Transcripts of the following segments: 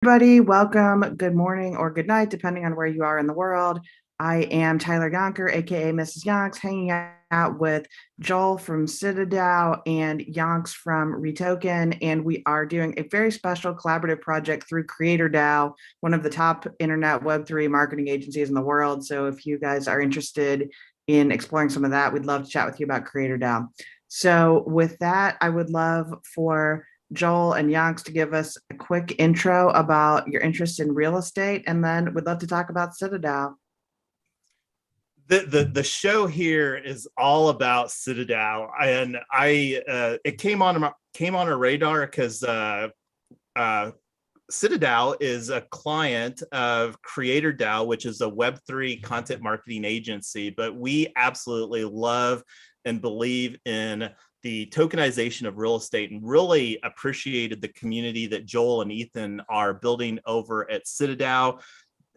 Everybody, welcome. Good morning or good night, depending on where you are in the world. I am Tyler Yonker, aka Mrs. Yonks, hanging out with Joel from Citadel and Yonks from REtoken, and we are doing a very special collaborative project through CreatorDAO, one of the top internet Web3 marketing agencies in the world. So if you guys are interested in exploring some of that, we'd love to chat with you about CreatorDAO. So with that, I would love for Joel and Yonks to give us a quick intro about your interest in real estate, and then we'd love to talk about Citadel. The show here is all about Citadel, and it came on our radar because Citadel is a client of CreatorDAO, which is a Web3 content marketing agency, but we absolutely love and believe in the tokenization of real estate and really appreciated the community that Joel and Ethan are building over at Citadel.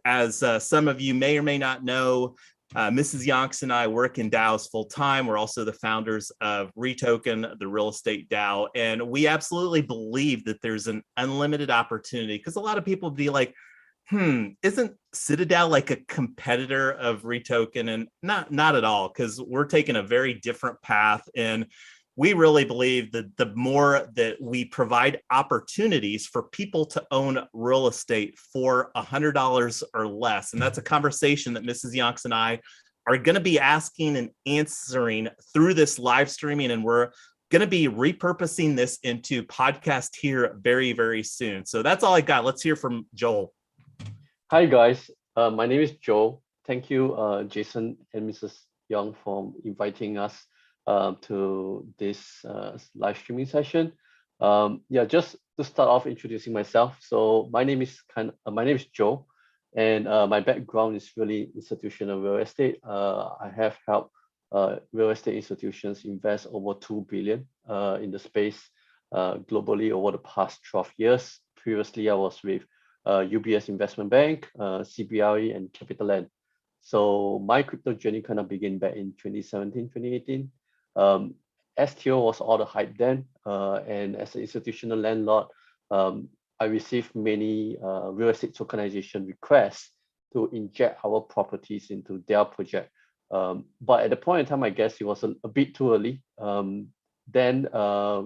As some of you may or may not know, Mrs. Yonks and I work in DAOs full time. We're also the founders of REtoken, the real estate DAO. And we absolutely believe that there's an unlimited opportunity, because a lot of people be like, isn't Citadel like a competitor of REtoken? And not at all, because we're taking a very different path. And we really believe that the more that we provide opportunities for people to own real estate for $100 or less, and that's a conversation that Mrs. Yonks and I are going to be asking and answering through this live streaming, and we're going to be repurposing this into podcast here very, very soon. So that's all I got. Let's hear from Joel. Hi guys, my name is Joel. Thank you, Jason and Mrs. Young, for inviting us to this live streaming session. Just to start off introducing myself. So my name is Joe, and my background is really institutional real estate. I have helped real estate institutions invest over 2 billion in the space globally over the past 12 years. Previously, I was with UBS Investment Bank, CBRE, and CapitaLand. So my crypto journey kind of began back in 2017, 2018. STO was all the hype then, and as an institutional landlord, I received many real estate tokenization requests to inject our properties into their project. But at the point in time, I guess it was a bit too early. Then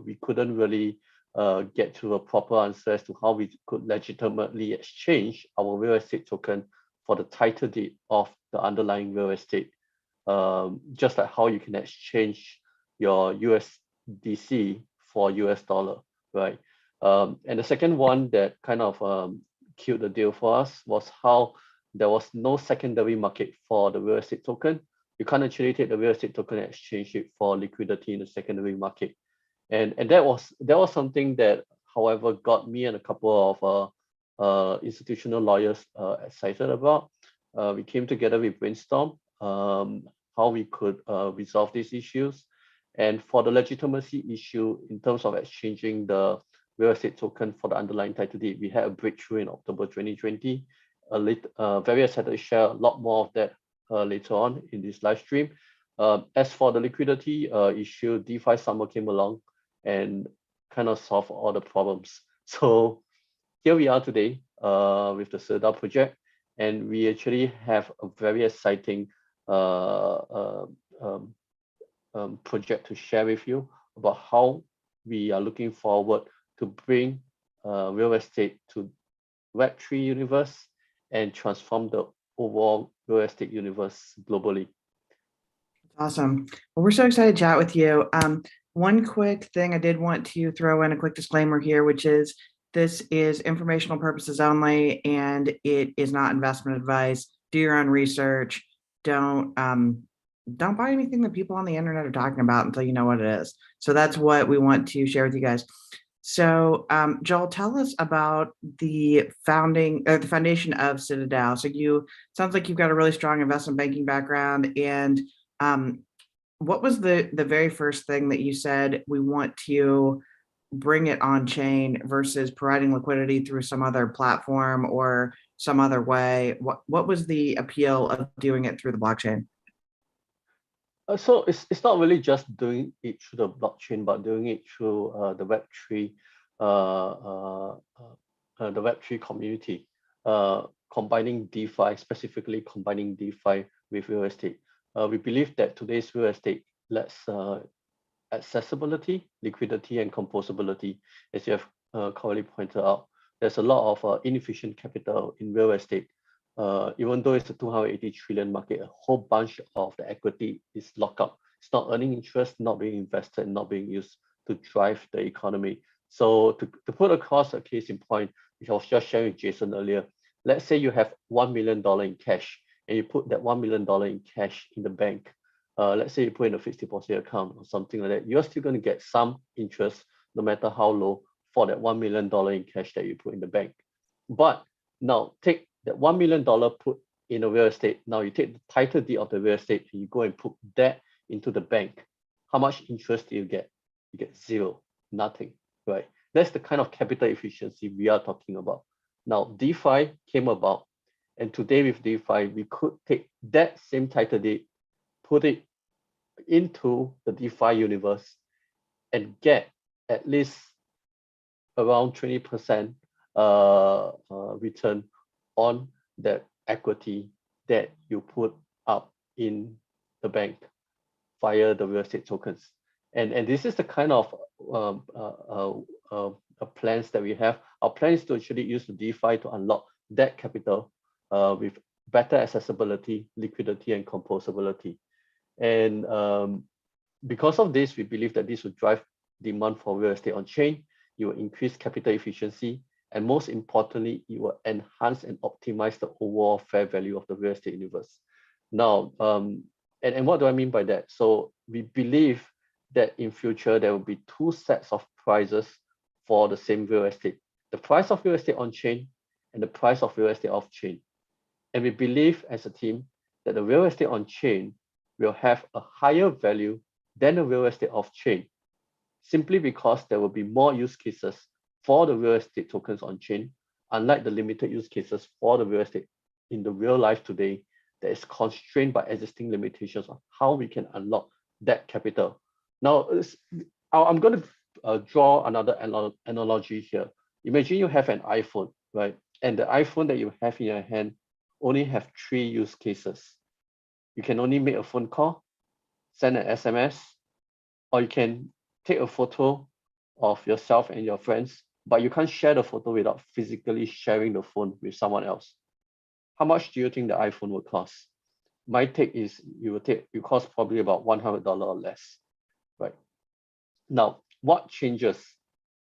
we couldn't really get to a proper answer as to how we could legitimately exchange our real estate token for the title deed of the underlying real estate. Just like how you can exchange your USDC for US dollar, right? And the second one that kind of killed the deal for us was how there was no secondary market for the real estate token. You can't actually take the real estate token and exchange it for liquidity in the secondary market. And that was something that, however, got me and a couple of institutional lawyers excited about. We came together, we brainstormed how we could resolve these issues. And for the legitimacy issue in terms of exchanging the real estate token for the underlying title deed, we had a breakthrough in October 2020. Very excited to share a lot more of that later on in this live stream. As for the liquidity issue, DeFi Summer came along and kind of solved all the problems. So here we are today with the Citadel project, and we actually have a very exciting project to share with you about how we are looking forward to bring real estate to Web3 universe and transform the overall real estate universe globally. Awesome. Well, we're so excited to chat with you. One quick thing I did want to throw in a quick disclaimer here, which is this is informational purposes only, and it is not investment advice. Do your own research. Don't buy anything that people on the internet are talking about until you know what it is. So that's what we want to share with you guys. So Joel, tell us about the foundation of Citadel. So sounds like you've got a really strong investment banking background, and what was the very first thing that you said, we want to bring it on chain versus providing liquidity through some other platform or some other way? What was the appeal of doing it through the blockchain? So it's not really just doing it through the blockchain, but doing it through the Web3 the Web3 community, combining DeFi, specifically combining DeFi with real estate. We believe that today's real estate lacks accessibility, liquidity, and composability. As you have correctly pointed out, there's a lot of inefficient capital in real estate. Even though it's a 280 trillion market, a whole bunch of the equity is locked up. It's not earning interest, not being invested, and not being used to drive the economy. So to put across a case in point, which I was just sharing with Jason earlier, let's say you have $1 million in cash, and you put that $1 million in cash in the bank. Let's say you put in a fixed deposit account or something like that, you're still going to get some interest, no matter how low, for that $1 million in cash that you put in the bank. But now take that $1 million put in a real estate. Now you take the title deed of the real estate and you go and put that into the bank. How much interest do you get? You get zero, nothing, right? That's the kind of capital efficiency we are talking about. Now, DeFi came about, and today with DeFi, we could take that same title deed, put it into the DeFi universe, and get at least around 20% return on that equity that you put up in the bank via the real estate tokens. And this is the kind of plans that we have. Our plan is to actually use the DeFi to unlock that capital with better accessibility, liquidity, and composability. And because of this, we believe that this will drive demand for real estate on chain. It will increase capital efficiency, and most importantly, it will enhance and optimize the overall fair value of the real estate universe. Now, and what do I mean by that? So we believe that in future, there will be two sets of prices for the same real estate: the price of real estate on chain and the price of real estate off chain. And we believe as a team that the real estate on chain will have a higher value than the real estate off chain, simply because there will be more use cases for the real estate tokens on chain, unlike the limited use cases for the real estate in the real life today that is constrained by existing limitations on how we can unlock that capital. Now, I'm going to draw another analogy here. Imagine you have an iPhone, right? And the iPhone that you have in your hand only have 3 use cases. You can only make a phone call, send an SMS, or you can take a photo of yourself and your friends, but you can't share the photo without physically sharing the phone with someone else. How much do you think the iPhone will cost? My take is it cost probably about $100 or less, right? Now, what changes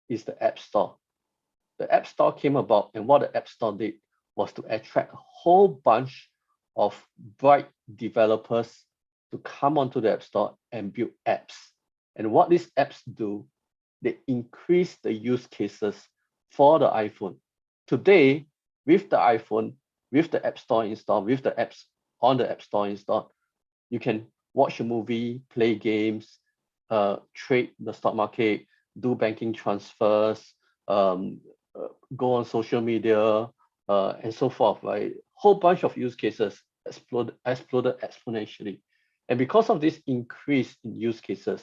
is the App Store. The App Store came about, and what the App Store did was to attract a whole bunch of bright developers to come onto the App Store and build apps. And what these apps do, they increase the use cases for the iPhone. Today, with the iPhone, with the App Store installed, with the apps on the App Store installed, you can watch a movie, play games, trade the stock market, do banking transfers, go on social media, and so forth, right? Whole bunch of use cases exploded exponentially. And because of this increase in use cases,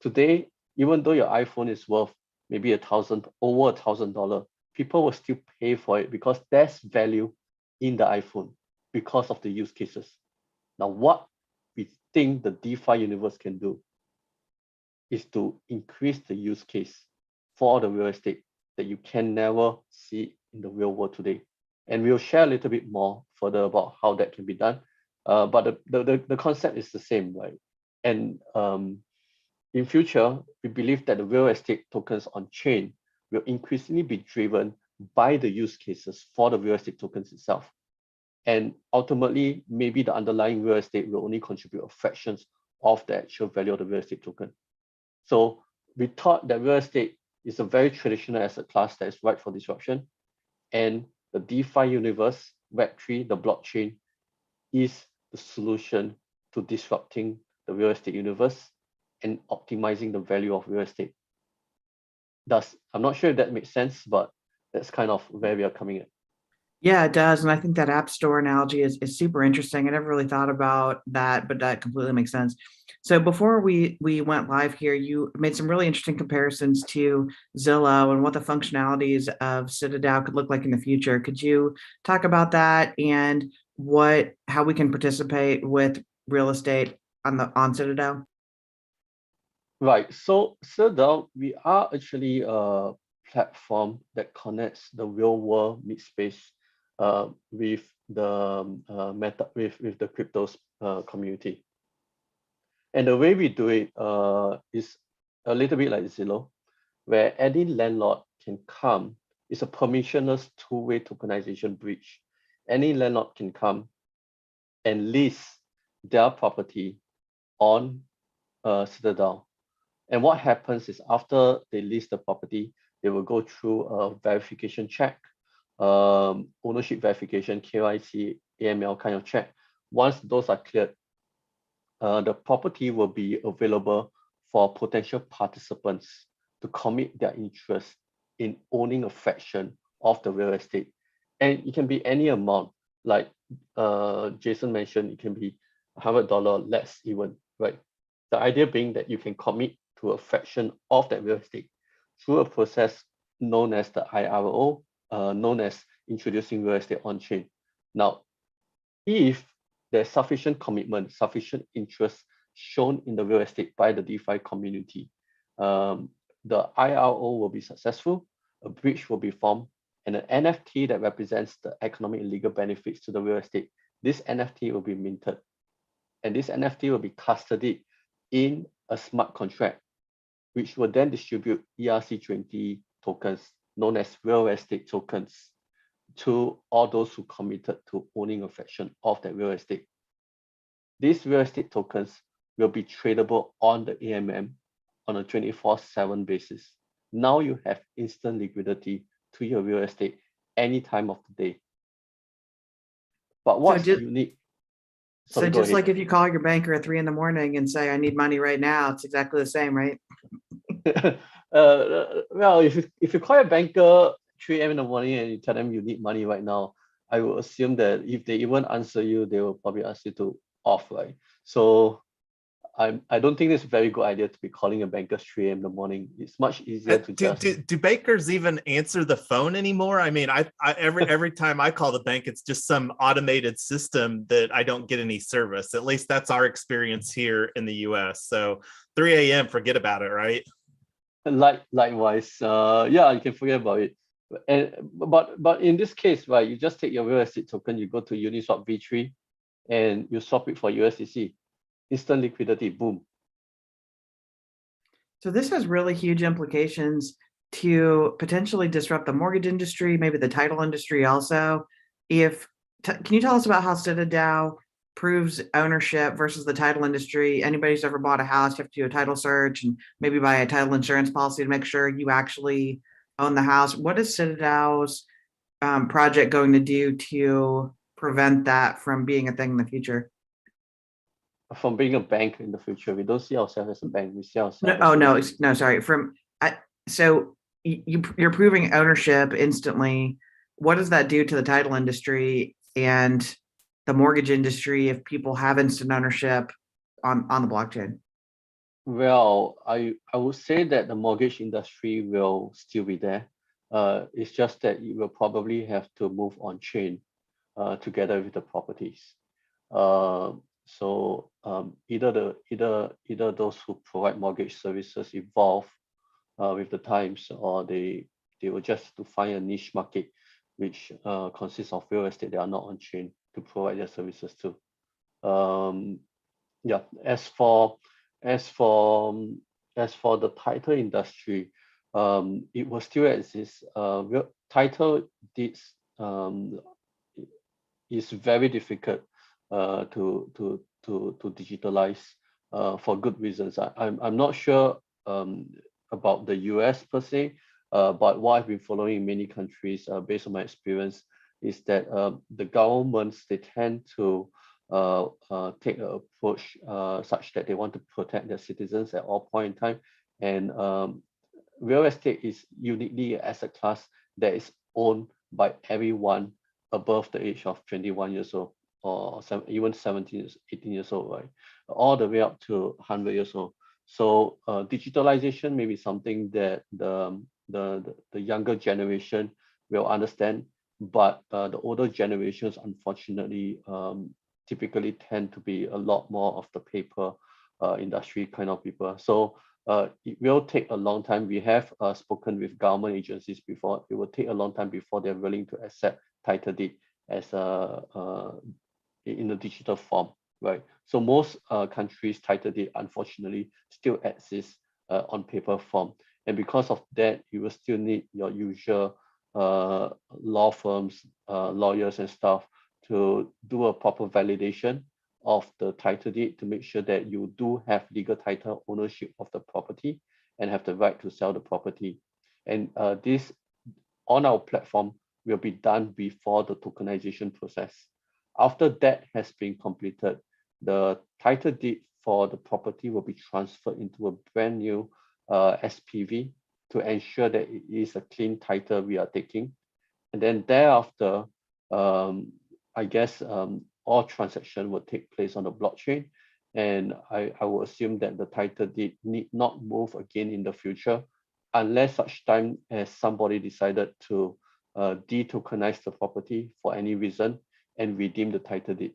today, even though your iPhone is worth maybe over $1,000, people will still pay for it because there's value in the iPhone because of the use cases. Now, what we think the DeFi universe can do is to increase the use case for the real estate that you can never see in the real world today. And we'll share a little bit more further about how that can be done. But the concept is the same, right? And in future, we believe that the real estate tokens on chain will increasingly be driven by the use cases for the real estate tokens itself. And ultimately, maybe the underlying real estate will only contribute a fraction of the actual value of the real estate token. So we thought that real estate is a very traditional asset class that is ripe for disruption. And the DeFi universe, Web3, the blockchain, is the solution to disrupting the real estate universe and optimizing the value of real estate. I'm not sure if that makes sense, but that's kind of where we are coming at. Yeah, it does. And I think that app store analogy is super interesting. I never really thought about that, but that completely makes sense. So before we went live here, you made some really interesting comparisons to Zillow and what the functionalities of Citadel could look like in the future. Could you talk about that and how we can participate with real estate on Citadel? Right. So Citadel, we are actually a platform that connects the real world mid space with the meta with the cryptos community. And the way we do it is a little bit like Zillow, where any landlord can come. It's a permissionless two-way tokenization bridge. Any landlord can come and lease their property on Citadel. And what happens is after they lease the property, they will go through a verification check, ownership verification, KYC, AML kind of check. Once those are cleared, the property will be available for potential participants to commit their interest in owning a fraction of the real estate. And it can be any amount, like Jason mentioned, it can be $100 less even, right? The idea being that you can commit to a fraction of that real estate through a process known as the IRO, known as introducing real estate on chain. Now, if there's sufficient commitment, sufficient interest shown in the real estate by the DeFi community, the IRO will be successful, a bridge will be formed, and an NFT that represents the economic and legal benefits to the real estate, this NFT will be minted. And this NFT will be custodied in a smart contract, which will then distribute ERC20 tokens, known as real estate tokens, to all those who committed to owning a fraction of that real estate. These real estate tokens will be tradable on the AMM on a 24/7 basis. Now you have instant liquidity to your real estate any time of the day. But what's unique? So just like if you call your banker at 3 in the morning and say, I need money right now, it's exactly the same, right? Well, if you call your banker 3 a.m. in the morning and you tell them you need money right now, I will assume that if they even answer you, they will probably ask you to off, right? So I don't think it's a very good idea to be calling a banker 3 a.m. in the morning. It's much easier to do bankers even answer the phone anymore? I mean, I every time I call the bank, it's just some automated system that I don't get any service. At least that's our experience here in the US. So 3 a.m., forget about it, right? Likewise, yeah, you can forget about it. But in this case, right, you just take your real estate token, you go to Uniswap V3, and you swap it for USDC. Instant liquidity, boom. So this has really huge implications to potentially disrupt the mortgage industry, maybe the title industry also. Can you tell us about how Citadel proves ownership versus the title industry? Anybody who's ever bought a house, you have to do a title search and maybe buy a title insurance policy to make sure you actually own the house. What is Citadel's project going to do to prevent that from being a thing in the future? From being a bank in the future, we don't see ourselves as a bank. We see ourselves. No, sorry. So you're proving ownership instantly. What does that do to the title industry and the mortgage industry if people have instant ownership on the blockchain? Well, I would say that the mortgage industry will still be there. It's just that you will probably have to move on chain together with the properties. So either those who provide mortgage services evolve with the times, or they will just to find a niche market which consists of real estate that are not on chain to provide their services to. Yeah. As for the title industry, it will still exist. Title deeds is very difficult to digitalize for good reasons. I'm not sure about the US per se, but what I've been following in many countries, based on my experience, is that the governments, they tend to take an approach such that they want to protect their citizens at all point in time. And real estate is uniquely an asset class that is owned by everyone above the age of 21 years old, or even 17, 18 years old, right? All the way up to 100 years old. So digitalization may be something that the younger generation will understand, but the older generations, unfortunately, typically tend to be a lot more of the paper industry kind of people. So it will take a long time. We have spoken with government agencies before. It will take a long time before they're willing to accept title deed as in a digital form, right? So most countries' title deed, unfortunately, still exists on paper form. And because of that, you will still need your usual law firms, lawyers and stuff to do a proper validation of the title deed to make sure that you do have legal title ownership of the property and have the right to sell the property. And this on our platform will be done before the tokenization process. After that has been completed, the title deed for the property will be transferred into a brand new SPV to ensure that it is a clean title we are taking. And then thereafter, I guess all transaction will take place on the blockchain. And I will assume that the title deed need not move again in the future unless such time as somebody decided to de-tokenize the property for any reason and redeem the title deed.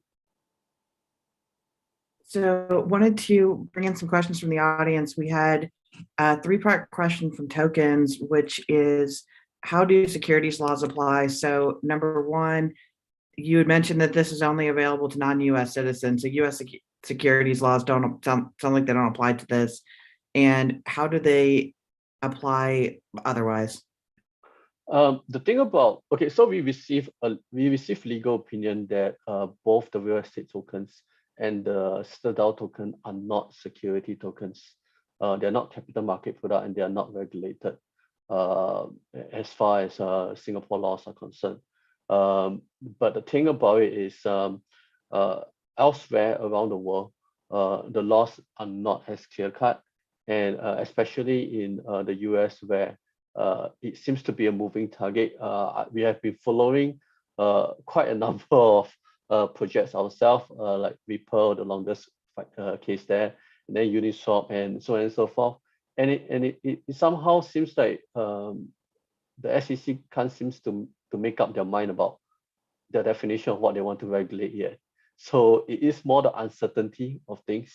So wanted to bring in some questions from the audience. We had a three-part question from tokens, which is, how do securities laws apply? So number one, you had mentioned that this is only available to non-US citizens. So US securities laws don't sound like they don't apply to this. And how do they apply otherwise? The thing about, okay, so we receive legal opinion that both the real estate tokens and the STDAO token are not security tokens. They're not capital market product and they are not regulated as far as Singapore laws are concerned. But the thing about it is elsewhere around the world, the laws are not as clear-cut, and especially in the US where it seems to be a moving target. We have been following quite a number of projects ourselves, like Ripple, the longest case there, and then Uniswap, and so on and so forth. And it somehow seems like the SEC can't seem to make up their mind about the definition of what they want to regulate yet. So it is more the uncertainty of things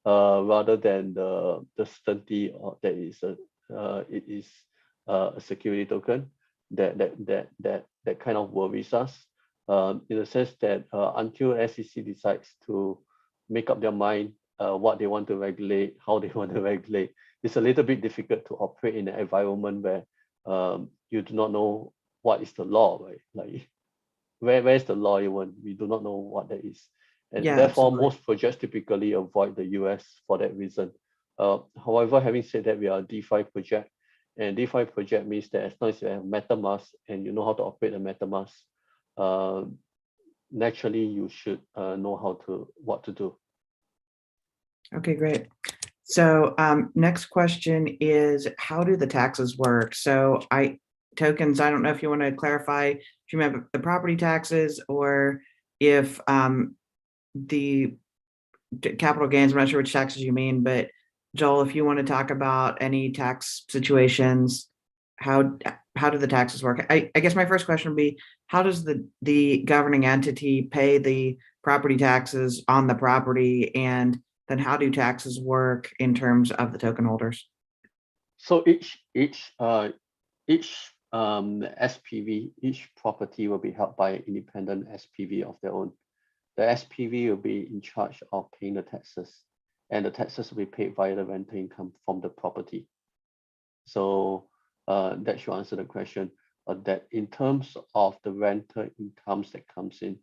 rather than the certainty that it is a security token that kind of worries us, in the sense that until SEC decides to make up their mind what they want to regulate, how they want to regulate, it's a little bit difficult to operate in an environment where you do not know what is the law, right? Like where is the law even? We do not know what that is. And Yeah, therefore, absolutely. most projects typically avoid the US for that reason. However, having said that, we are a DeFi project. And DeFi project means that as long as you have MetaMask and you know how to operate a MetaMask, naturally you should know what to do. Okay, great. So next question is, how do the taxes work? So tokens, I don't know if you want to clarify if you have the property taxes or if the capital gains. I'm not sure which taxes you mean, but Joel, if you want to talk about any tax situations, how do the taxes work? I guess my first question would be, how does the governing entity pay the property taxes on the property, and then how do taxes work in terms of the token holders? So each SPV, each property will be held by an independent SPV of their own. The SPV will be in charge of paying the taxes, and the taxes will be paid via the rental income from the property. So that should answer the question. That in terms of the rental incomes that comes in,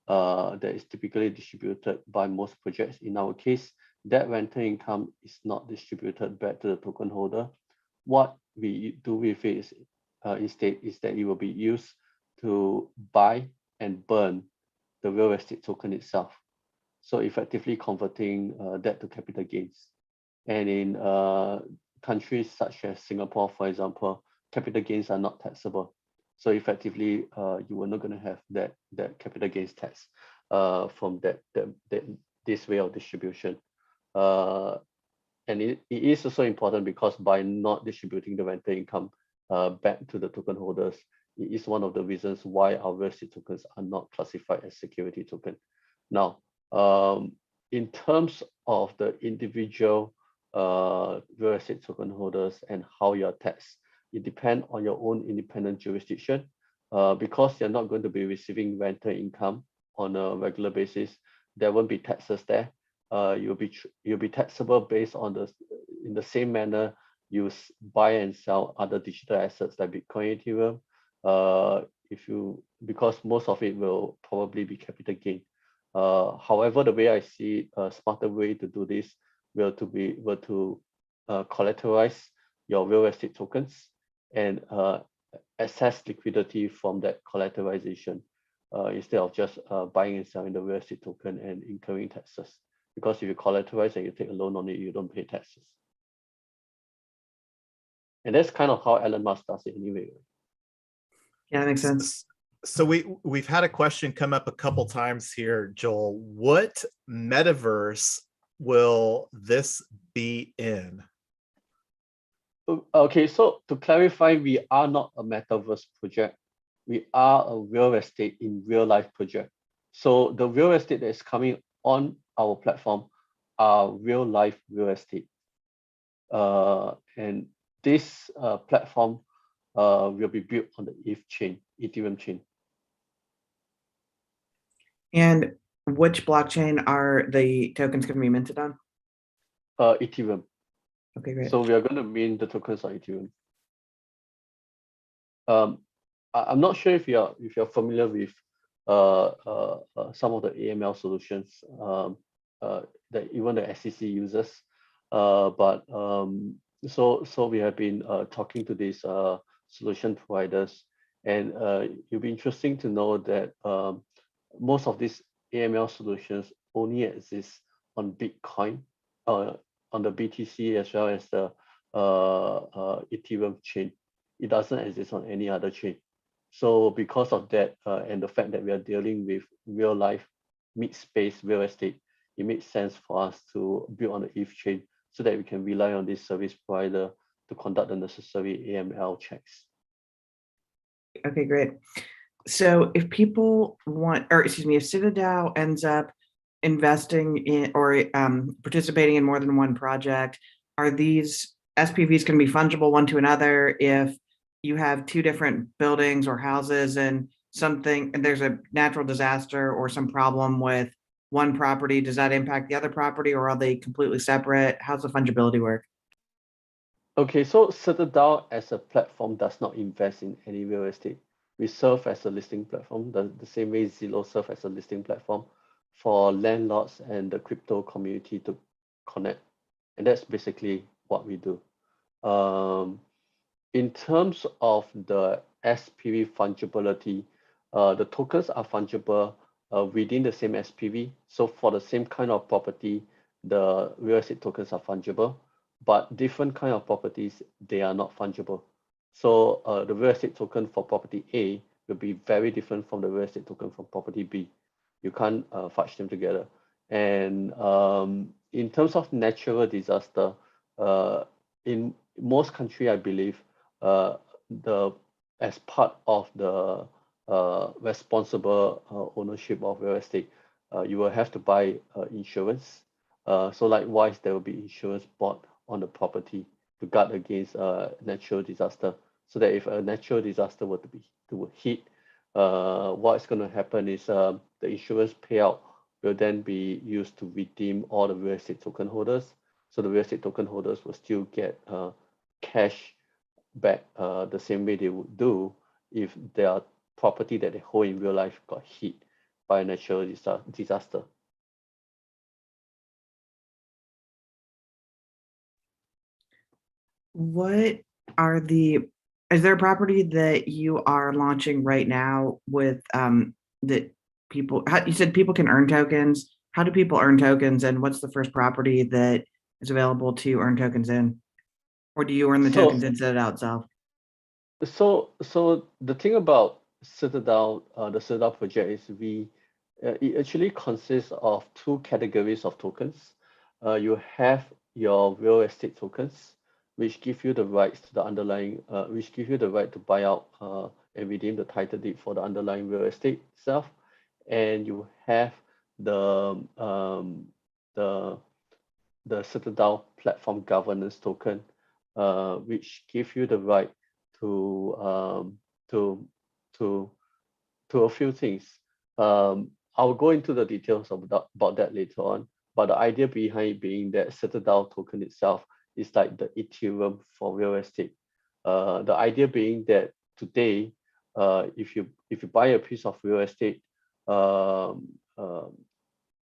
that is typically distributed by most projects. In our case, that rental income is not distributed back to the token holder. What we do with it is, instead is that it will be used to buy and burn the real estate token itself. So effectively converting that to capital gains. And in countries such as Singapore, for example, capital gains are not taxable. So effectively, you are not going to have that capital gains tax from this way of distribution. And it is also important because by not distributing the rental income back to the token holders, it is one of the reasons why our real estate tokens are not classified as security token. Now, in terms of the individual real estate token holders and how you're taxed, it depends on your own independent jurisdiction. Because you're not going to be receiving rental income on a regular basis, there won't be taxes there. You'll be taxable based on in the same manner you buy and sell other digital assets like Bitcoin, Ethereum. Because most of it will probably be capital gain. However, the way I see it, a smarter way to do this will to collateralize your real estate tokens and access liquidity from that collateralization instead of just buying and selling the real estate token and incurring taxes. Because if you collateralize and you take a loan on it, you don't pay taxes. And that's kind of how Elon Musk does it anyway. Yeah, that makes sense. So we've had a question come up a couple times here, Joel. What metaverse will this be in? Okay, so to clarify, we are not a metaverse project. We are a real estate in real life project. So the real estate that is coming on our platform are real life real estate. And this platform will be built on the ETH chain, Ethereum chain. And which blockchain are the tokens going to be minted on? Ethereum. Okay, great. So we are going to mint the tokens on Ethereum. I'm not sure if you're familiar with some of the AML solutions that even the SEC uses, but so we have been talking to these solution providers, and it'll be interesting to know that most of these AML solutions only exist on Bitcoin, on the BTC as well as the Ethereum chain. It doesn't exist on any other chain. So because of that, and the fact that we are dealing with real life mid-space real estate, it makes sense for us to build on the ETH chain so that we can rely on this service provider to conduct the necessary AML checks. Okay, great. So if people want, or excuse me, if Citadel ends up investing in or participating in more than one project, are these SPVs going to be fungible one to another if you have two different buildings or houses and there's a natural disaster or some problem with one property? Does that impact the other property, or are they completely separate? How's the fungibility work? Okay, so Citadel as a platform does not invest in any real estate. We serve as a listing platform, the same way Zillow serves as a listing platform for landlords and the crypto community to connect. And that's basically what we do. In terms of the SPV fungibility, the tokens are fungible within the same SPV. So for the same kind of property, the real estate tokens are fungible, but different kind of properties, they are not fungible. So the real estate token for property A will be very different from the real estate token from property B. You can't fudge them together. And in terms of natural disaster, in most countries, I believe, as part of the responsible ownership of real estate, you will have to buy insurance. So likewise, there will be insurance bought on the property to guard against natural disaster, so that if a natural disaster were to hit, what's going to happen is the insurance payout will then be used to redeem all the real estate token holders. So the real estate token holders will still get cash back the same way they would do if their property that they hold in real life got hit by a natural disaster. Is there a property that you are launching right now with that people, you said people can earn tokens. How do people earn tokens, and what's the first property that is available to earn tokens in? Or do you earn the tokens in Citadel itself? So the thing about Citadel, the Citadel project is it actually consists of two categories of tokens. You have your real estate tokens, which give you the rights to the underlying, which give you the right to buy out and redeem the title deed for the underlying real estate itself. And you have the the Citadel platform governance token, which give you the right to to to a few things. I'll go into the details about that later on. But the idea behind being that Citadel token itself is like the Ethereum for real estate. The idea being that today, if you buy a piece of real estate, um, um,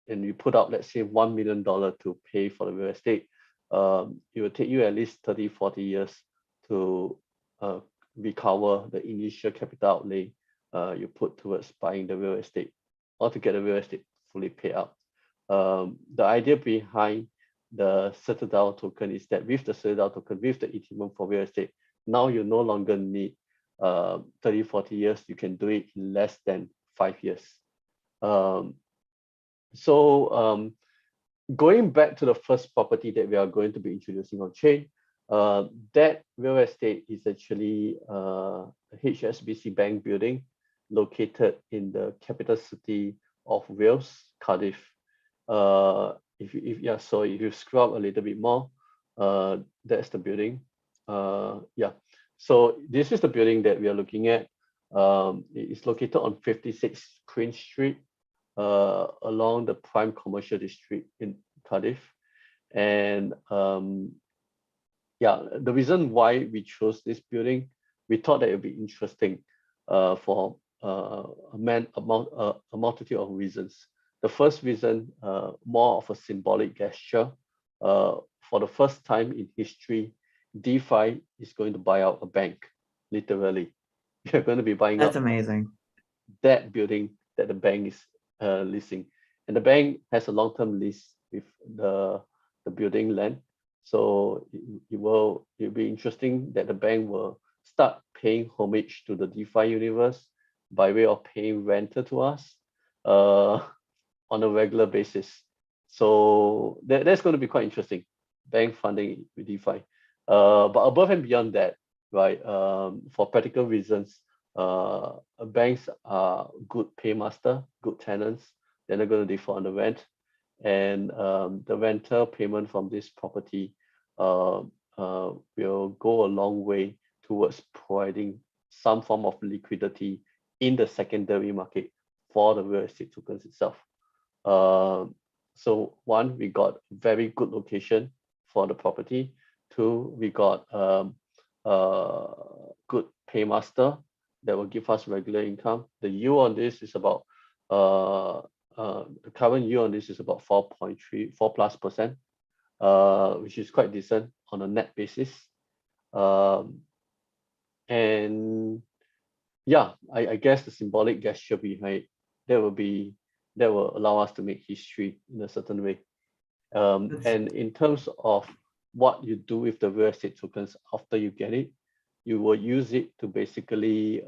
and you put out, let's say, $1 million to pay for the real estate, it will take you at least 30, 40 years to recover the initial capital outlay you put towards buying the real estate, or to get the real estate fully paid up. The idea behind the Citadel token is that with the Citadel token, with the Ethereum for real estate, now you no longer need 30, 40 years. You can do it in less than 5 years. Going back to the first property that we are going to be introducing on chain, that real estate is actually a HSBC Bank building located in the capital city of Wales, Cardiff. If you scroll up a little bit more, that's the building. So this is the building that we are looking at. It is located on 56 Queen Street, along the prime commercial district in Cardiff. And the reason why we chose this building, we thought that it would be interesting for a multitude of reasons. The first reason, more of a symbolic gesture. For the first time in history, DeFi is going to buy out a bank, literally. You're going to be buying That's out amazing. that building that the bank is leasing, and the bank has a long-term lease with the building land. So it'll be interesting that the bank will start paying homage to the DeFi universe by way of paying rental to us on a regular basis. So that's going to be quite interesting, bank funding with DeFi. But above and beyond that, right, for practical reasons, banks are good paymaster, good tenants. They're not going to default on the rent, and the rental payment from this property will go a long way towards providing some form of liquidity in the secondary market for the real estate tokens itself. So one, we got very good location for the property. Two, we got good paymaster that will give us regular income. The yield on this is about the current yield on this is about 4.34+%, which is quite decent on a net basis. And yeah, I guess the symbolic gesture behind that will allow us to make history in a certain way. And in terms of what you do with the real estate tokens after you get it, you will use it to basically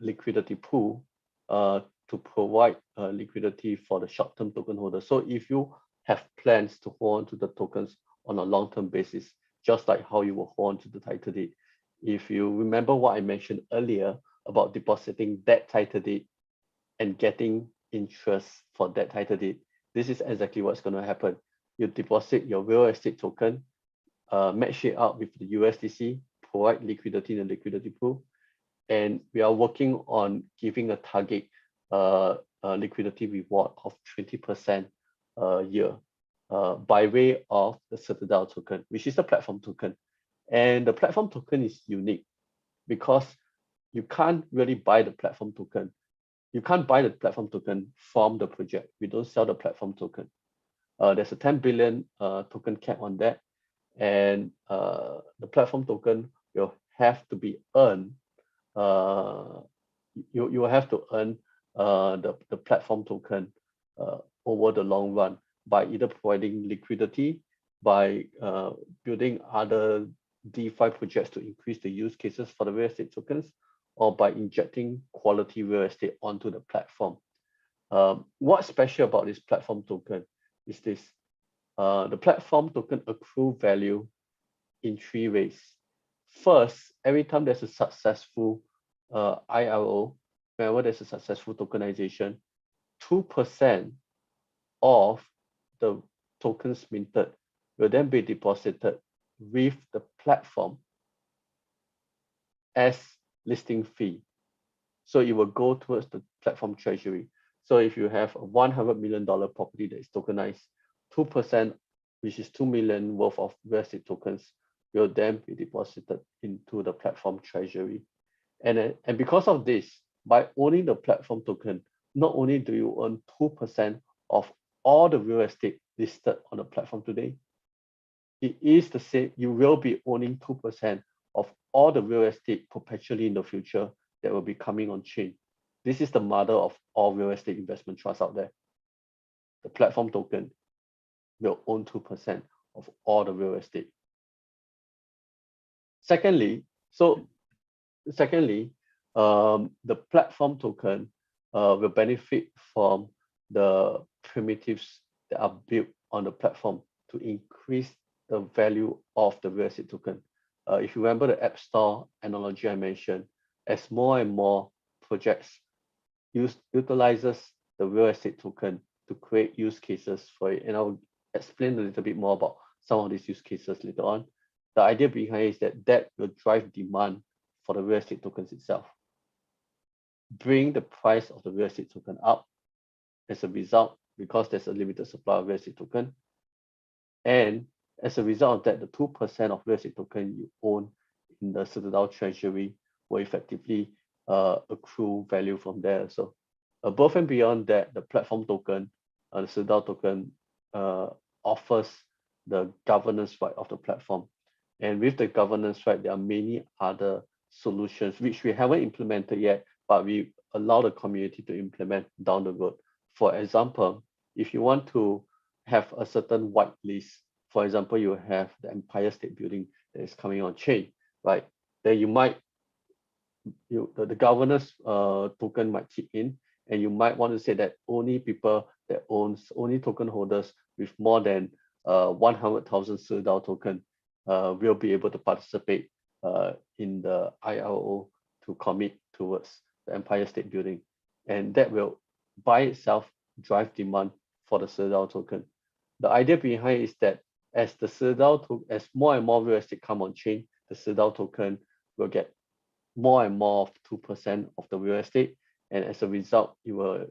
liquidity pool to provide liquidity for the short-term token holders. So if you have plans to hold on to the tokens on a long-term basis, just like how you will hold on to the title deed, if you remember what I mentioned earlier about depositing that title deed and getting interest for that title deed, this is exactly what's going to happen. You deposit your real estate token, match it up with the USDC, provide liquidity in the liquidity pool, and we are working on giving a target liquidity reward of 20% a year by way of the Citadel token, which is the platform token. And the platform token is unique because you can't really buy the platform token. You can't buy the platform token from the project. We don't sell the platform token. There's a 10 billion token cap on that. And the platform token will have to be earned. You will have to earn the platform token over the long run by either providing liquidity, by building other DeFi projects to increase the use cases for the real estate tokens, or by injecting quality real estate onto the platform. What's special about this platform token is this. The platform token accrue value in 3 ways. First, every time there's a successful IRO, whenever there's a successful tokenization, 2% of the tokens minted will then be deposited with the platform as listing fee. So it will go towards the platform treasury. So if you have a $100 million property that is tokenized, 2%, which is 2 million worth of real estate tokens, will then be deposited into the platform treasury. And because of this, by owning the platform token, not only do you earn 2% of all the real estate listed on the platform today, it is the same, you will be owning 2% of all the real estate perpetually in the future that will be coming on chain. This is the mother of all real estate investment trusts out there. The platform token will own 2% of all the real estate. Secondly, the platform token will benefit from the primitives that are built on the platform to increase the value of the real estate token. If you remember the App Store analogy I mentioned, as more and more projects utilizes the real estate token to create use cases for it, and I'll explain a little bit more about some of these use cases later on. The idea behind is that will drive demand for the real estate tokens itself, bring the price of the real estate token up as a result, because there's a limited supply of real estate token. And as a result of that, the 2% of real estate token you own in the Citadel treasury will effectively accrue value from there. So above and beyond that, the platform token, the Citadel token, offers the governance right of the platform. And with the governance right, there are many other solutions which we haven't implemented yet, but we allow the community to implement down the road. For example, if you want to have a certain whitelist, for example, you have the Empire State Building that is coming on chain, right? Then you might, the governance token might kick in, and you might want to say that only people that owns, only token holders with more than 100,000 Citadel token will be able to participate in the IRO to commit towards the Empire State Building. And that will by itself drive demand for the Citadel token. The idea behind is that as the Citadel as more and more real estate come on chain, the Citadel token will get more and more of 2% of the real estate. And as a result, it will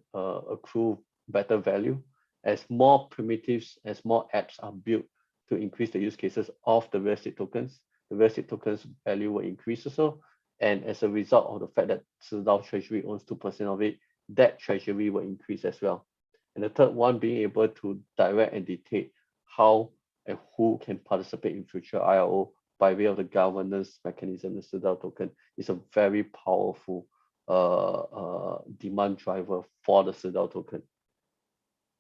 accrue better value. As more primitives, as more apps are built to increase the use cases of the real estate tokens, the real estate tokens value will increase also. And as a result of the fact that Citadel Treasury owns 2% of it, that treasury will increase as well. And the third one, being able to direct and dictate how and who can participate in future IRO by way of the governance mechanism, the Citadel token, is a very powerful demand driver for the Citadel token.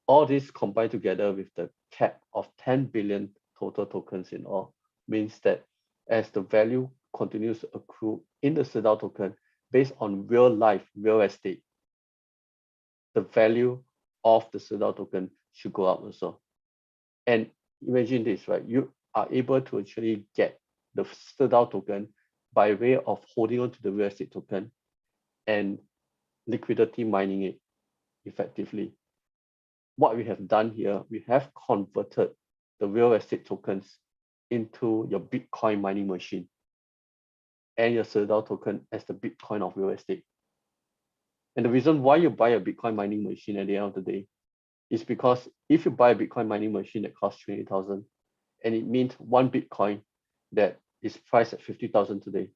All this combined together with the cap of 10 billion total tokens in all means that as the value continues to accrue in the Citadel token based on real life, real estate, the value of the Citadel token should go up also. And imagine this, right? You are able to actually get the Citadel token by way of holding on to the real estate token and liquidity mining it effectively. What we have done here, we have converted the real estate tokens into your Bitcoin mining machine and your Citadel token as the Bitcoin of real estate. And the reason why you buy a Bitcoin mining machine at the end of the day is because if you buy a Bitcoin mining machine that costs 20,000, and it means one Bitcoin that is priced at 50,000 today,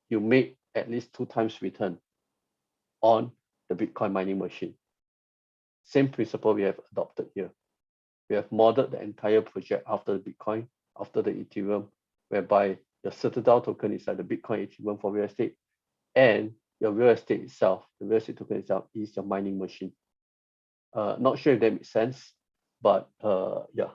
you make at least 2 times return on the Bitcoin mining machine. Same principle we have adopted here. We have modeled the entire project after the Bitcoin, after the Ethereum, whereby your Citadel token is like the Bitcoin Ethereum for real estate, and your real estate itself, the real estate token itself, is your mining machine. Not sure if that makes sense, but yeah.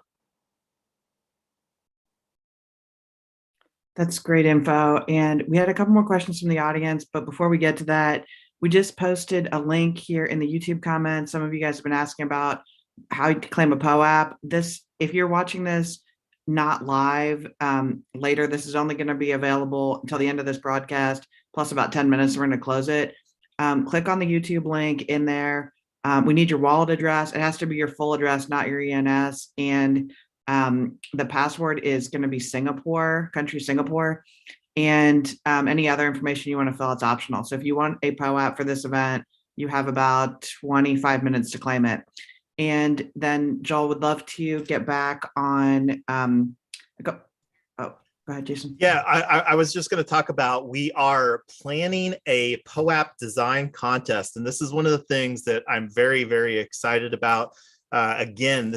That's great info. And we had a couple more questions from the audience, but before we get to that, we just posted a link here in the YouTube comments. Some of you guys have been asking about how you claim a POAP. If you're watching this not live later, this is only going to be available until the end of this broadcast, plus about 10 minutes. We're going to close it. Click on the YouTube link in there. We need your wallet address. It has to be your full address, not your ENS. And the password is going to be Singapore, country Singapore, and any other information you want to fill, it's optional. So if you want a POAP for this event, you have about 25 minutes to claim it. And then Joel would love to get back on, go ahead, Jason. Yeah, I was just going to talk about, we are planning a POAP design contest. And this is one of the things that I'm very, very excited about. Again,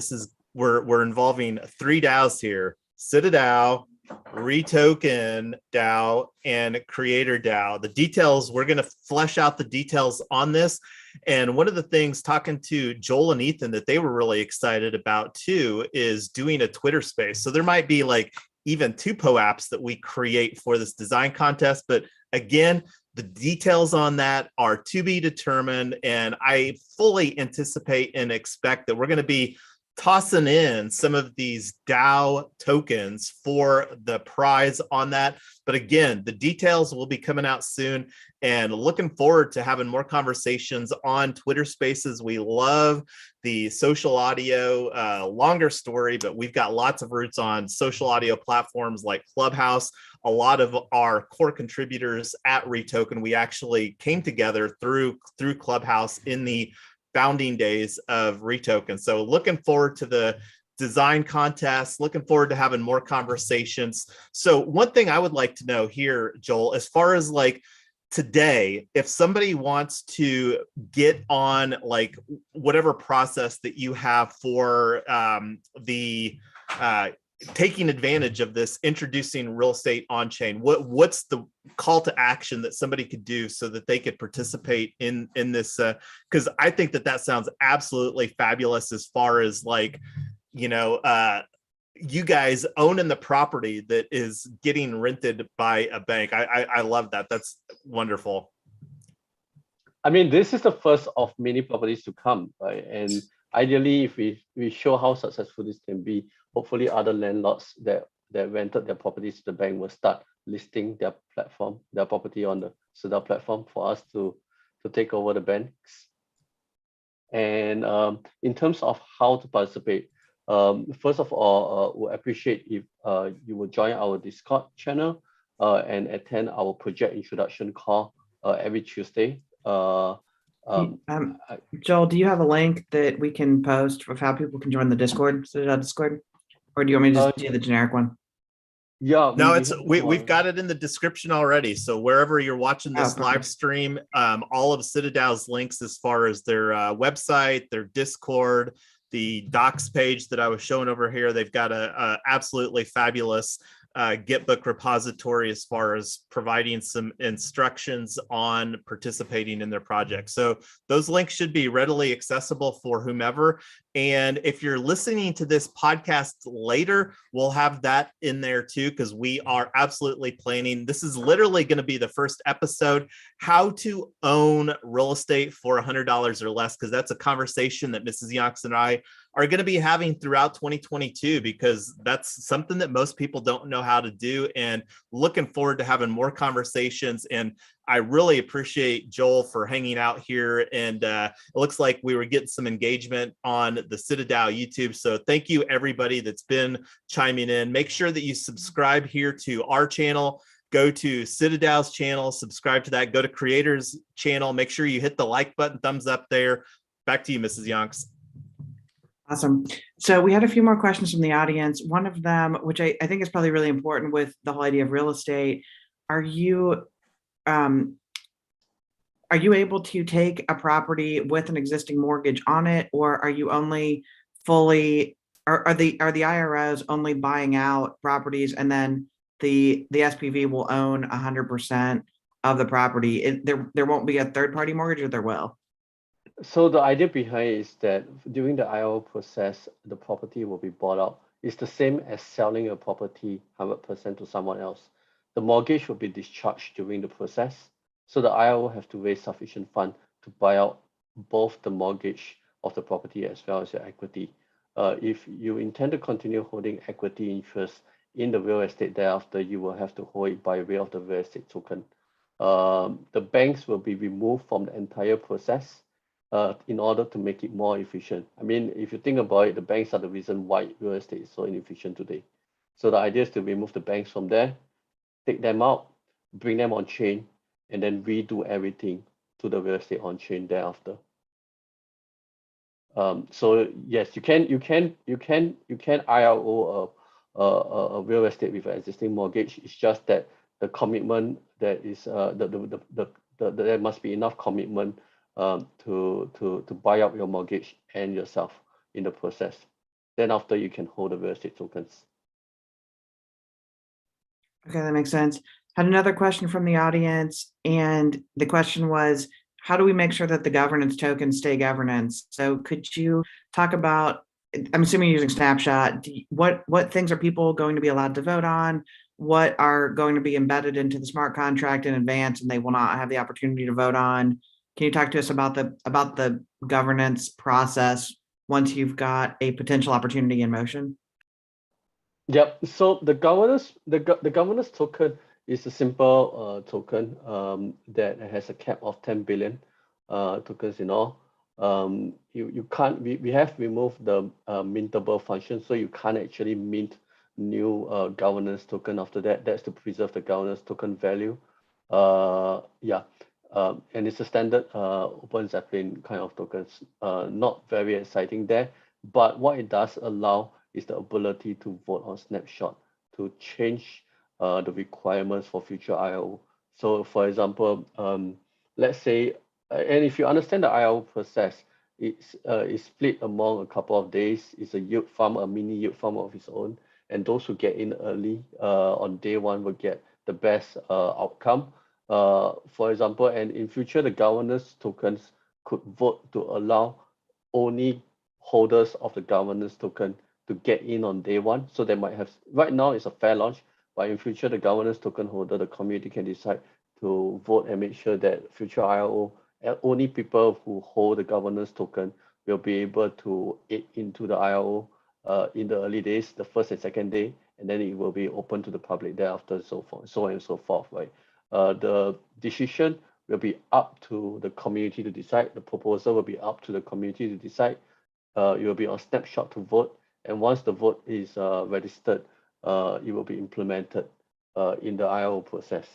we're involving 3 DAOs here: CitaDAO, REtoken DAO, and Creator DAO. The details, we're going to flesh out the details on this. And one of the things, talking to Joel and Ethan, that they were really excited about too, is doing a Twitter space. So there might be like even 2 POAPs that we create for this design contest. But again, the details on that are to be determined. And I fully anticipate and expect that we're going to be tossing in some of these DAO tokens for the prize on that. But again, the details will be coming out soon, and looking forward to having more conversations on Twitter Spaces. We love the social audio, longer story, but we've got lots of roots on social audio platforms like Clubhouse. A lot of our core contributors at REtoken, we actually came together through Clubhouse in the founding days of REtoken. So looking forward to the design contest, looking forward to having more conversations. So one thing I would like to know here, Joel, as far as like today, if somebody wants to get on like whatever process that you have for taking advantage of this, introducing real estate on chain, what's the call to action that somebody could do so that they could participate in this? Because I think that sounds absolutely fabulous, as far as like, you guys owning the property that is getting rented by a bank. I love that. That's wonderful. I mean, this is the first of many properties to come, right? And ideally, if we show how successful this can be, hopefully other landlords that rented their properties to the bank will start listing their property on the CitaDAO platform for us to take over the banks. And in terms of how to participate, first of all, we appreciate if you will join our Discord channel and attend our project introduction call every Tuesday. Joel, do you have a link that we can post of how people can join the Discord, Discord? Or do you want me to just do the generic one? Yeah. No, we've got it in the description already. So wherever you're watching this live stream, all of CitaDAO's links as far as their website, their Discord, the docs page that I was showing over here, they've got a absolutely fabulous Gitbook repository as far as providing some instructions on participating in their project. So those links should be readily accessible for whomever. And if you're listening to this podcast later, we'll have that in there too, because we are absolutely planning. This is literally going to be the first episode, how to own real estate for $100 or less, because that's a conversation that Mrs. Yonks and I are going to be having throughout 2022, because that's something that most people don't know how to do, and looking forward to having more conversations. And I really appreciate Joel for hanging out here, and it looks like we were getting some engagement on the CitaDAO YouTube. So thank you everybody that's been chiming in. Make sure that you subscribe here to our channel. Go to CitaDAO's channel, subscribe to that. Go to Creator's channel. Make sure you hit the like button, thumbs up there. Back to you, Mrs. Yonks. Awesome. So we had a few more questions from the audience. One of them, which I think is probably really important with the whole idea of real estate, are you able to take a property with an existing mortgage on it, or are you only fully, are the IROs only buying out properties and then the SPV will own 100% of the property? There won't be a third-party mortgage, or there will? So the idea behind it is that during the IO process, the property will be bought out. It's the same as selling a property 100% to someone else. the mortgage will be discharged during the process. So the IRO have to raise sufficient fund to buy out both the mortgage of the property as well as your equity. If you intend to continue holding equity interest in the real estate thereafter, you will have to hold it by way of the real estate token. The banks will be removed from the entire process in order to make it more efficient. I mean, if you think about it, the banks are the reason why real estate is so inefficient today. So the idea is to remove the banks from there, take them out, bring them on chain, and then redo everything to the real estate on chain thereafter. So yes, you can IRO a real estate with an existing mortgage. It's just that the commitment that is there must be enough commitment to buy up your mortgage and yourself in the process. Then after you can hold the real estate tokens. Okay, that makes sense. Had another question from the audience, and the question was, how do we make sure that the governance tokens stay governance? So could you talk about, I'm assuming you're using Snapshot, what things are people going to be allowed to vote on? What are going to be embedded into the smart contract in advance and they will not have the opportunity to vote on? Can you talk to us about the governance process once you've got a potential opportunity in motion? Yep. So the governance token is a simple token that has a cap of 10 billion tokens in all. You can't. We have removed the mintable function, so you can't actually mint new governance token after that. That's to preserve the governance token value. Yeah. And it's a standard open Zeppelin kind of tokens. Not very exciting there, but what it does allow is the ability to vote on snapshot to change the requirements for future IO. So for example, let's say, and if you understand the IO process, it's split among a couple of days. It's a yield farm, a mini yield farm of its own. And those who get in early on day one will get the best outcome. For example, and in future, the governance tokens could vote to allow only holders of the governance token to get in on day one. So they might have, right now it's a fair launch, but in future, the governance token holder, the community can decide to vote and make sure that future IRO, only people who hold the governance token will be able to aid into the IRO in the early days, the first and second day, and then it will be open to the public thereafter, so forth, so on and so forth, right? The decision will be up to the community to decide. The proposal will be up to the community to decide. It will be on snapshot to vote. And once the vote is registered, it will be implemented in the IO process.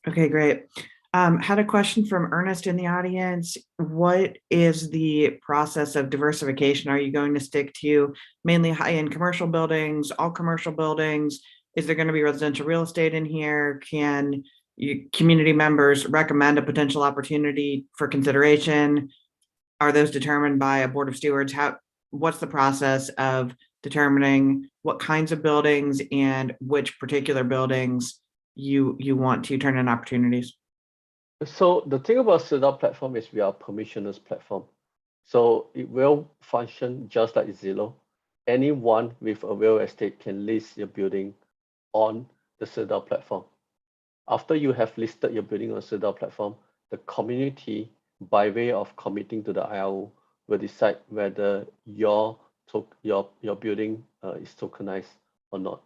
Okay, great. Had a question from Ernest in the audience. What is the process of diversification? Are you going to stick to mainly high-end commercial buildings, all commercial buildings? Is there going to be residential real estate in here? Can community members recommend a potential opportunity for consideration? Are those determined by a board of stewards? What's the process of determining what kinds of buildings and which particular buildings you want to turn in opportunities? So the thing about Citadel platform is we are a permissionless platform. So it will function just like Zillow. Anyone with a real estate can list your building on the Citadel platform. After you have listed your building on Citadel platform, the community, by way of committing to the IRO, will decide whether your building is tokenized or not.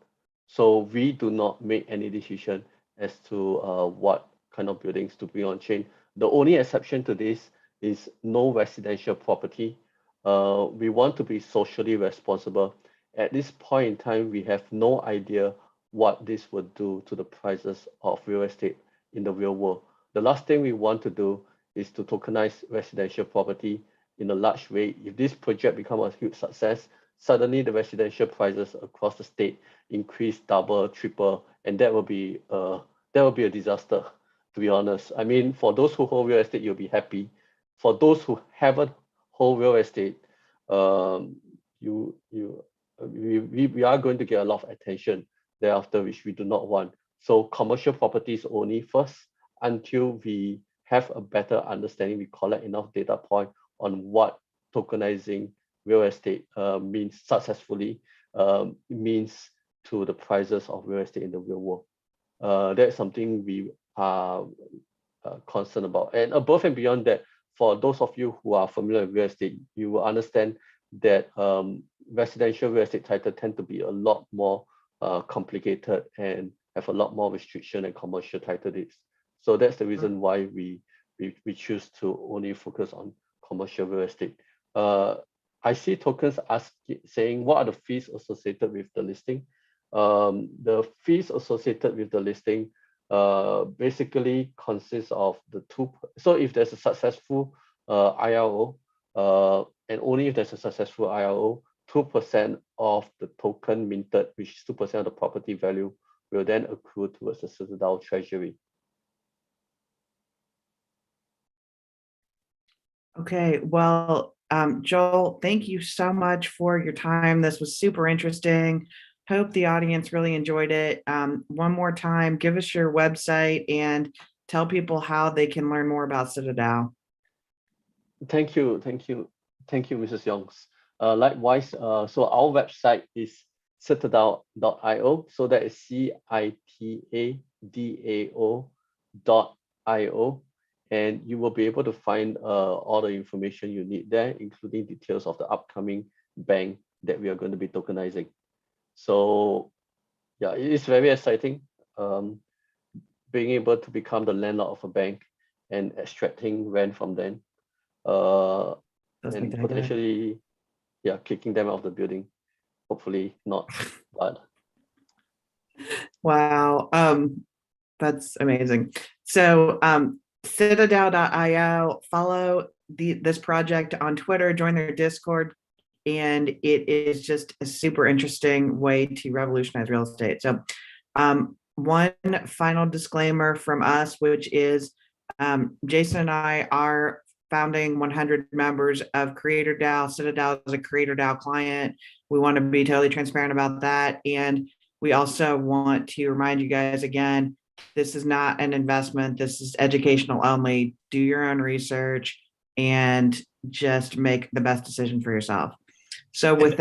So we do not make any decision as to what kind of buildings to bring on chain. The only exception to this is no residential property. We want to be socially responsible. At this point in time, we have no idea what this would do to the prices of real estate in the real world. The last thing we want to do is to tokenize residential property in a large way. If this project becomes a huge success, suddenly the residential prices across the state increase double, triple, and that will be a disaster, to be honest. I mean, for those who hold real estate, you'll be happy. For those who haven't hold real estate, we are going to get a lot of attention thereafter, which we do not want. So commercial properties only first until we have a better understanding, we collect enough data point on what tokenizing real estate means successfully, means to the prices of real estate in the real world. That's something we are concerned about. And above and beyond that, for those of you who are familiar with real estate, you will understand that residential real estate title tend to be a lot more complicated and have a lot more restriction than commercial title deeds. So that's the reason why we choose to only focus on commercial real estate. I see tokens saying what are the fees associated with the listing. The fees associated with the listing basically consists of the two. So if there's a successful IRO, and only if there's a successful IRO, 2% of the token minted, which is 2% of the property value, will then accrue towards the Citadel treasury. Okay, well, Joel, thank you so much for your time. This was super interesting. Hope the audience really enjoyed it. One more time, give us your website and tell people how they can learn more about Citadel. Thank you, Mrs. Youngs. Likewise, so our website is citadel.io. So that is CITADAO.io. And you will be able to find all the information you need there, including details of the upcoming bank that we are going to be tokenizing. So yeah, it is very exciting being able to become the landlord of a bank and extracting rent from them. And potentially, yeah, kicking them out of the building. Hopefully not, but. Wow, that's amazing. So Citadel.io, follow this project on Twitter, join their Discord, and it is just a super interesting way to revolutionize real estate. So one final disclaimer from us, which is Jason and I are founding 100 members of Creator DAO. Citadel is a Creator DAO client. We want to be totally transparent about that. And we also want to remind you guys again, this is not an investment. This is educational only. Do your own research and just make the best decision for yourself. So with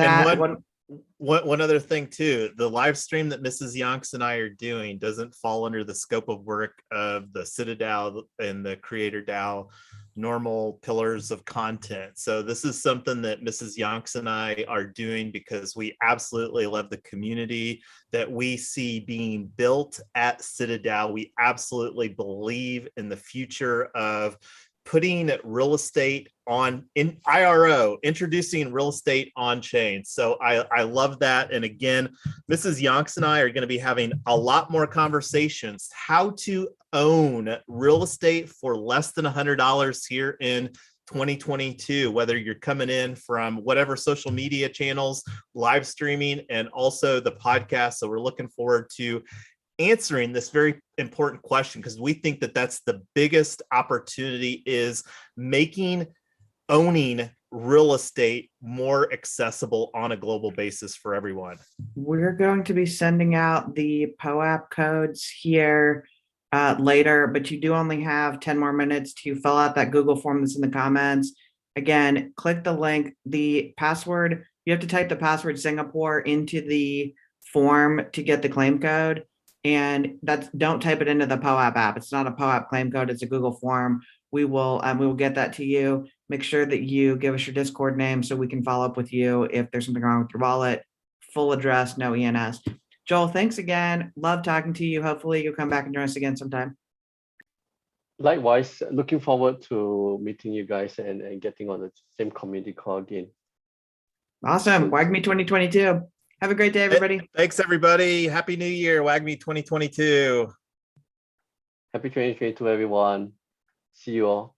one other thing too, the live stream that Mrs. Yonks and I are doing doesn't fall under the scope of work of the Citadel and the Creator DAO normal pillars of content. So this is something that Mrs. Yonks and I are doing because we absolutely love the community that we see being built at Citadel. We absolutely believe in the future of putting real estate in IRO, introducing real estate on chain. So I love that. And again, Mrs. Yonks and I are going to be having a lot more conversations, how to own real estate for less than $100 here in 2022, whether you're coming in from whatever social media channels, live streaming, and also the podcast. So we're looking forward to answering this very important question, because we think that that's the biggest opportunity, is owning real estate more accessible on a global basis for everyone. We're going to be sending out the POAP codes here later, but you do only have 10 more minutes to fill out that Google form that's in the comments. Again, click the link. The password, you have to type the password Singapore into the form to get the claim code. And don't type it into the POAP app. It's not a POAP claim code. It's a Google form. We will get that to you. Make sure that you give us your Discord name so we can follow up with you if there's something wrong with your wallet. Full address, no ENS. Joel, thanks again. Love talking to you. Hopefully you'll come back and join us again sometime. Likewise, looking forward to meeting you guys and getting on the same community call again. Awesome. WAGMI 2022. Have a great day, everybody. Thanks, everybody. Happy New Year, WAGMI 2022. Happy 2022, everyone. See you all.